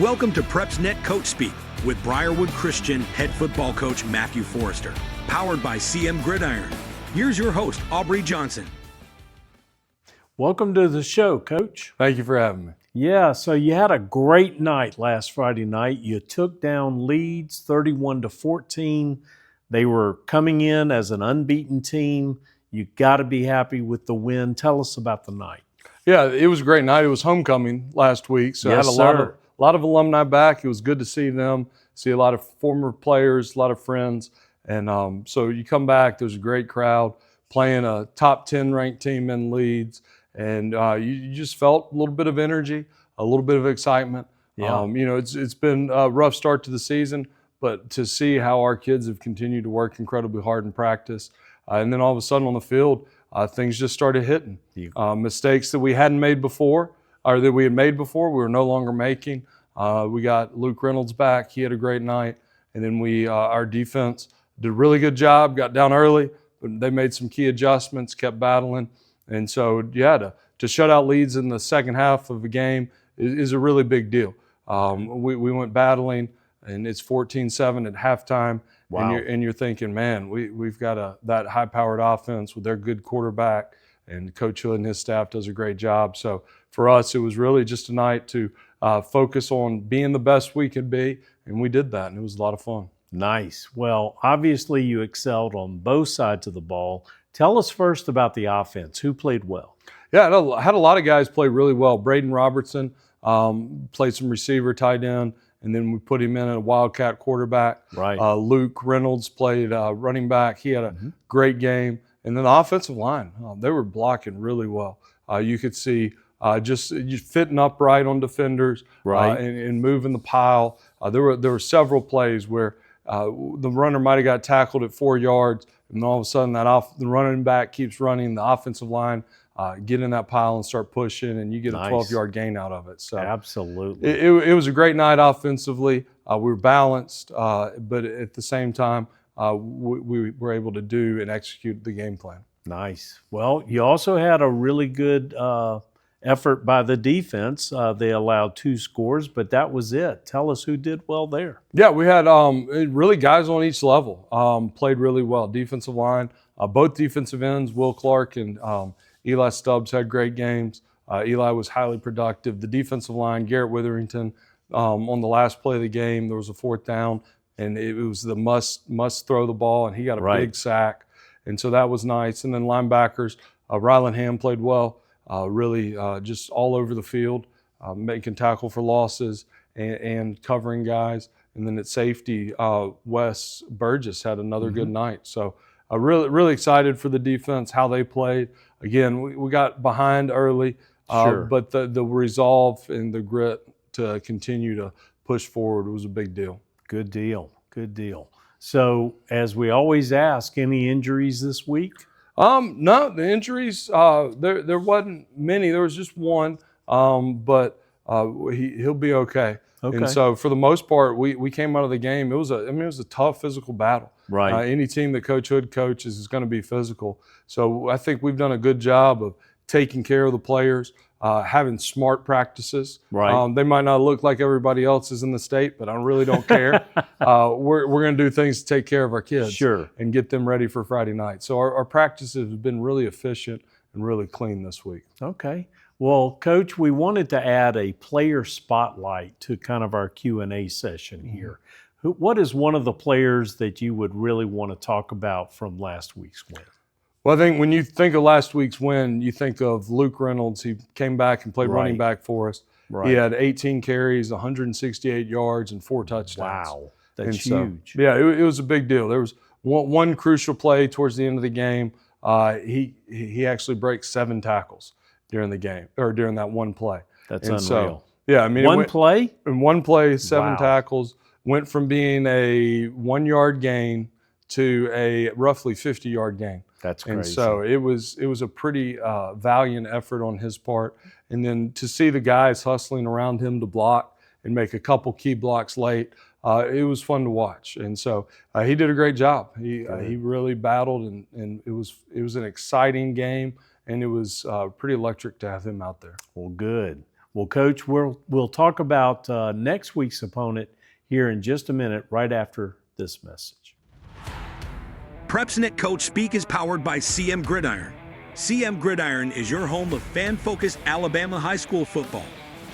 Welcome to PrepsNet Coach Speak with Briarwood Christian head football coach Matthew Forrester, powered by CM Gridiron. Here's your host, Aubrey Johnson. Welcome to the show, Coach. Thank you for having me. Yeah, so you had a great night last Friday night. You took down Leeds 31-14. They were coming in as an unbeaten team. You got to be happy with the win. Tell us about the night. Yeah, it was a great night. It was homecoming last week, so Yes, I had a lot of alumni back. It was good to see them, see a lot of former players, a lot of friends. And so you come back, there's a great crowd playing a top 10 ranked team in Leeds. And you just felt a little bit of energy, a little bit of excitement. Yeah. It's been a rough start to the season, but to see how our kids have continued to work incredibly hard in practice, and then all of a sudden on the field, things just started hitting. Mistakes that we hadn't made before, or that we had made before, we were no longer making. We got Luke Reynolds back. He had a great night. And then our defense did a really good job, got down early, but they made some key adjustments, kept battling. And so, yeah, to shut out Leeds in the second half of the game is a really big deal. We went battling, and it's 14-7 at halftime. Wow. And you're thinking, man, we've got that high-powered offense with their good quarterback, and Coach Hood and his staff does a great job. So for us, it was really just a night to focus on being the best we could be, and we did that, and it was a lot of fun. Nice. Well, obviously you excelled on both sides of the ball. Tell us first about the offense. Who played well? Yeah, I had a lot of guys play really well. Braden Robertson played some receiver, tight end, and then we put him in at a Wildcat quarterback. Right. Luke Reynolds played running back. He had a great game. And then the offensive line, they were blocking really well. You could see just fitting upright on defenders, right, and moving the pile. There were several plays where the runner might have got tackled at 4 yards, and all of a sudden the running back keeps running, the offensive line get in that pile and start pushing, and you get a 12-yard gain out of it. So absolutely, it was a great night offensively. We were balanced, but at the same time, we were able to do and execute the game plan. Nice. Well, you also had a really good effort by the defense. They allowed 2 scores, but that was it. Tell us who did well there. Yeah, we had really guys on each level played really well. Defensive line, both defensive ends, Will Clark and Eli Stubbs had great games. Eli was highly productive. The defensive line, Garrett Witherington, on the last play of the game, there was a 4th down, and it was the must throw the ball, and he got a big sack. And so that was nice. And then linebackers, Rylan Ham played well, really just all over the field, making tackle for losses and covering guys. And then at safety, Wes Burgess had another good night. So really excited for the defense, how they played. Again, we got behind early, but the resolve and the grit to continue to push forward was a big deal. Good deal. Good deal. So, as we always ask, any injuries this week? No, the injuries, there wasn't many. There was just one, but he'll be okay. And so, for the most part, we came out of the game. It was a tough physical battle. Right. Any team that Coach Hood coaches is going to be physical. So I think we've done a good job of taking care of the players, having smart practices. Right. They might not look like everybody else's in the state, but I really don't care. We're going to do things to take care of our kids and get them ready for Friday night. So our practices have been really efficient and really clean this week. Okay. Well, Coach, we wanted to add a player spotlight to kind of our Q&A session here. What is one of the players that you would really want to talk about from last week's win? Well, I think when you think of last week's win, you think of Luke Reynolds. He came back and played running back for us. He had 18 carries, 168 yards, and 4 touchdowns. Wow, that's huge. Yeah, it was a big deal. There was one crucial play towards the end of the game. He actually breaks 7 tackles during the game, or during that one play. That's unreal. So, yeah, I mean, in one play, 7 tackles, went from being a 1-yard gain to a roughly 50-yard gain. That's crazy. And so it was a pretty valiant effort on his part. And then to see the guys hustling around him to block and make a couple key blocks late, it was fun to watch. And so he did a great job. He really battled, and it was an exciting game, and it was pretty electric to have him out there. Well, good. Well, Coach, we'll talk about next week's opponent here in just a minute, right after this message. PrepsNet Coach Speak is powered by CM Gridiron. CM Gridiron is your home of fan-focused Alabama high school football.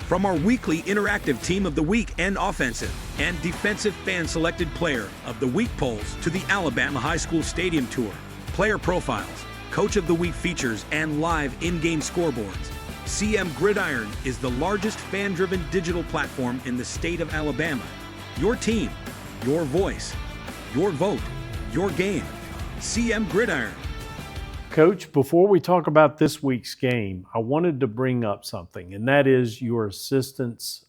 From our weekly interactive Team of the Week and Offensive and Defensive Fan-Selected Player of the Week polls to the Alabama High School Stadium Tour, player profiles, Coach of the Week features, and live in-game scoreboards, CM Gridiron is the largest fan-driven digital platform in the state of Alabama. Your team, your voice, your vote, your game. CM Gridiron. Coach, before we talk about this week's game, I wanted to bring up something, and that is your assistant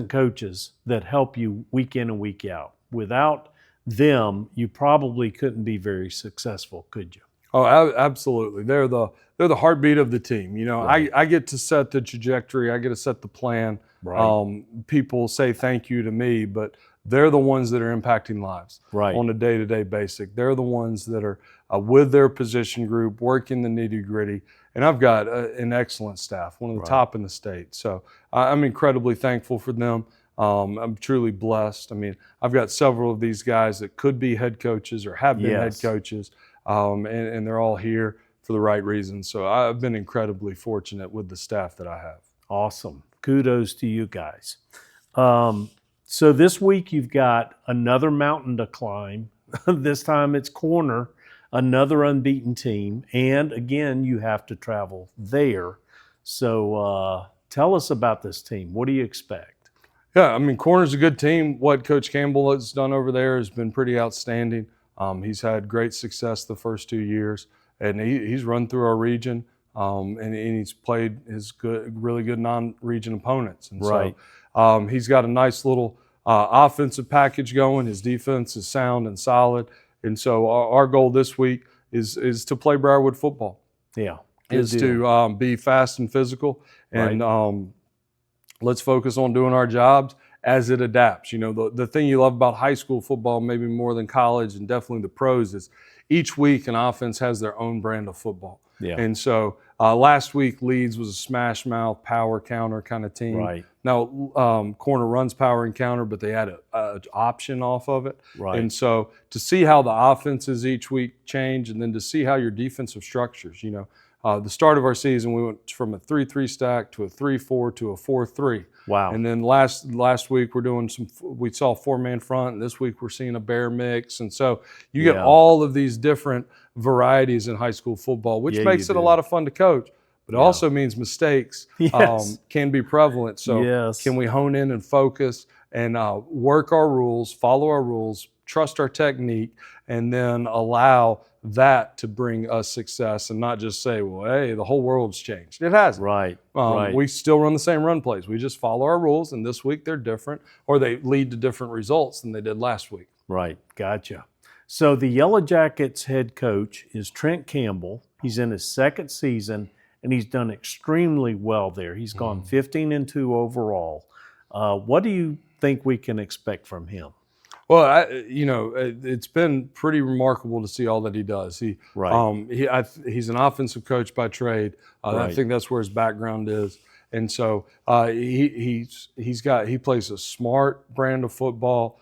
coaches that help you week in and week out. Without them, you probably couldn't be very successful, could you? Oh, absolutely. They're the heartbeat of the team. You know, Right. I get to set the trajectory. I get to set the plan. Right. People say thank you to me, but they're the ones that are impacting lives Right. on a day-to-day basis. They're the ones that are with their position group, working the nitty-gritty. And I've got an excellent staff, one of the Right. top in the state. So I'm incredibly thankful for them. I'm truly blessed. I mean, I've got several of these guys that could be head coaches or have been Yes. head coaches, and they're all here for the right reasons. So I've been incredibly fortunate with the staff that I have. Awesome. Kudos to you guys. So this week you've got another mountain to climb. This time it's Corner, another unbeaten team. And again, you have to travel there. So tell us about this team. What do you expect? Yeah, I mean, Corner's a good team. What Coach Campbell has done over there has been pretty outstanding. He's had great success the first 2 years, and he's run through our region, and he's played his really good non-region opponents. And Right. so he's got a nice little offensive package going. His defense is sound and solid. And so our goal this week is to play Briarwood football. Yeah. Is to be fast and physical, and let's focus on doing our jobs as it adapts. You know, the thing you love about high school football, maybe more than college and definitely the pros, is each week an offense has their own brand of football. Yeah. And so last week, Leeds was a smash mouth, power counter kind of team. Right. Now, Corner runs power and counter, but they had an option off of it. Right. And so to see how the offenses each week change, and then to see how your defensive structures, you know, the start of our season, we went from a 3-3 stack to a 3-4 to a 4-3. Wow. And then last week we saw a 4-man front, and this week we're seeing a bear mix. And so you get all of these different varieties in high school football, which makes it a lot of fun to coach, but it also means mistakes can be prevalent. So can we hone in and focus and work our rules, follow our rules, trust our technique, and then allow that to bring us success, and not just say, well, hey, the whole world's changed. It hasn't. Right. We still run the same run plays. We just follow our rules, and this week they're different, or they lead to different results than they did last week. Right. Gotcha. So the Yellow Jackets head coach is Trent Campbell. He's in his second season, and he's done extremely well there. He's gone 15-2 overall. What do you think we can expect from him? Well, it's been pretty remarkable to see all that he does. He's an offensive coach by trade. I think that's where his background is, and so he plays a smart brand of football.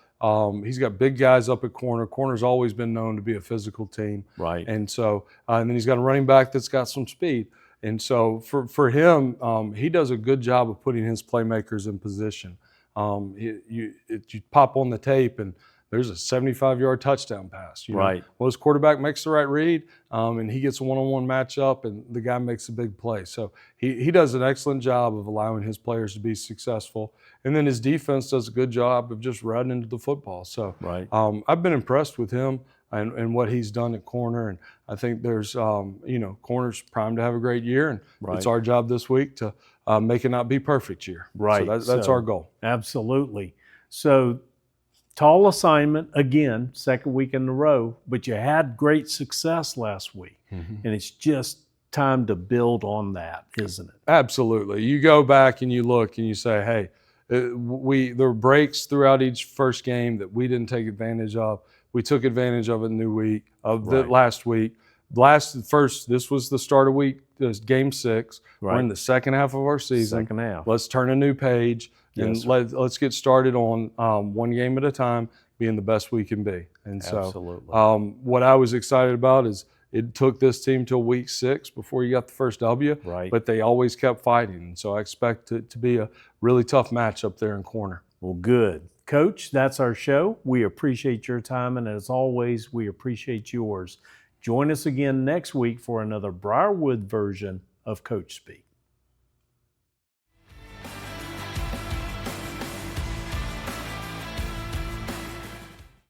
He's got big guys up at corner. Corner's always been known to be a physical team, right? And so and then he's got a running back that's got some speed. And so for him, he does a good job of putting his playmakers in position. You pop on the tape and there's a 75-yard touchdown pass. You know? Right. Well, his quarterback makes the right read, and he gets a one-on-one matchup, and the guy makes a big play. So he does an excellent job of allowing his players to be successful. And then his defense does a good job of just running into the football. So I've been impressed with him and what he's done at corner. And I think there's, corner's primed to have a great year. And it's our job this week to make it not be perfect year. Right. So that's our goal. Absolutely. So tall assignment, again, second week in a row, but you had great success last week. And it's just time to build on that, isn't it? Absolutely. You go back and you look and you say, hey, there were breaks throughout each first game that we didn't take advantage of. We took advantage of it last week, This was the start of game 6. Right. We're in the second half of our season. Second half. Let's turn a new page and Yes, let's get started on one game at a time, being the best we can be. And so Absolutely. what I was excited about is it took this team till week 6 before you got the first W, Right. but they always kept fighting. And so I expect it to be a really tough match up there in corner. Well, good. Coach, that's our show. We appreciate your time, and as always, we appreciate yours. Join us again next week for another Briarwood version of Coach Speak.